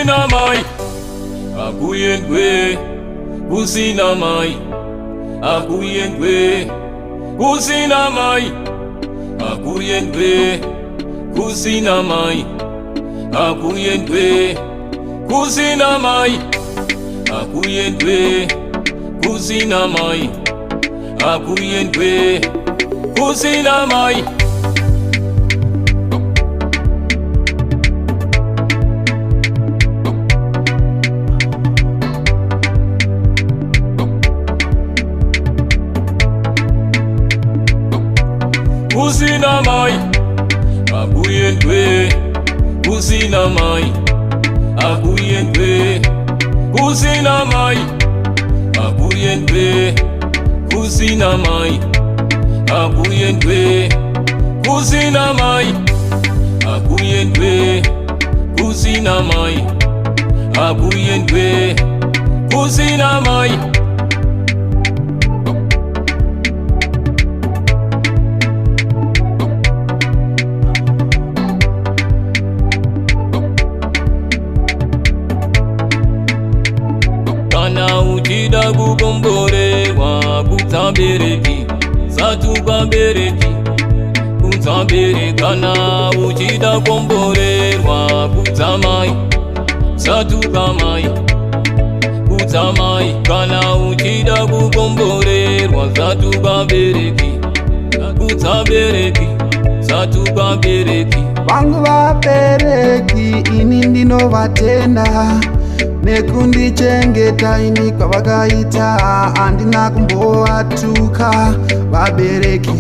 kusina mai, akuyengwe, kusina mai, akuyengwe, kusina mai, akuyengwe, kusina mai, akuyengwe, kusina mai, akuyengwe, kusina mai, akuyengwe, kusina mai. Kusina mai, akuyengwe, kusina mai, akuyengwe, kusina mai, akuyengwe, kusina mai, akuyengwe, kusina mai, akuyengwe, kusina mai, akuyengwe, kusina mai. Kana uchida kugomborerwa kutsambereki, satugambireki, kutsambereki. Kana uchida kugomborerwa kutsamai, satugamai, kutsamai. Kana uchida kugomborerwa satugambireki, kutsambereki, satugambireki. Vangu vabereki ini ndinovatenda nekundichengeta ini kwavakaita, handina kumbovatuka vabereki,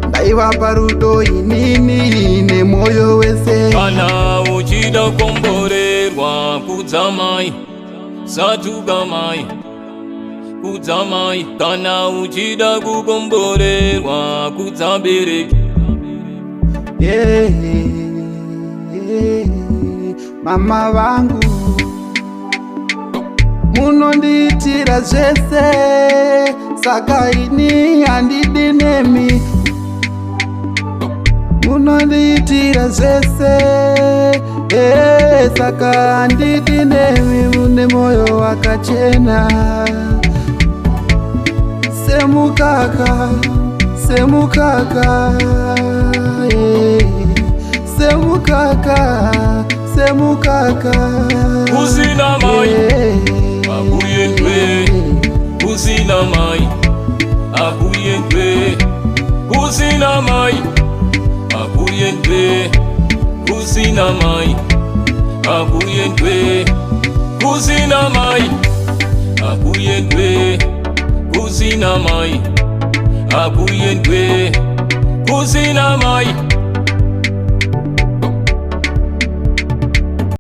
ndaivapa rudo inini nemwoyo wese. Kana uchida kukomborerwa kudzamai, satugamai, kudzamai. Kana uchida kukomborerwa kudzabereki. Mama vangu munondiitira zvese, saka ini handidi nemi. Munondiitira zvese, saka handidi nemi. Mune moyo wakachena semukaka, semukaka, semukaka, semukaka. Kusina mai, akuyengwe, kusina mai, akuyengwe, kusina mai, akuyengwe, kusina mai, akuyengwe, kusina mai, akuyengwe, kusina mai, akuyengwe, kusina mai.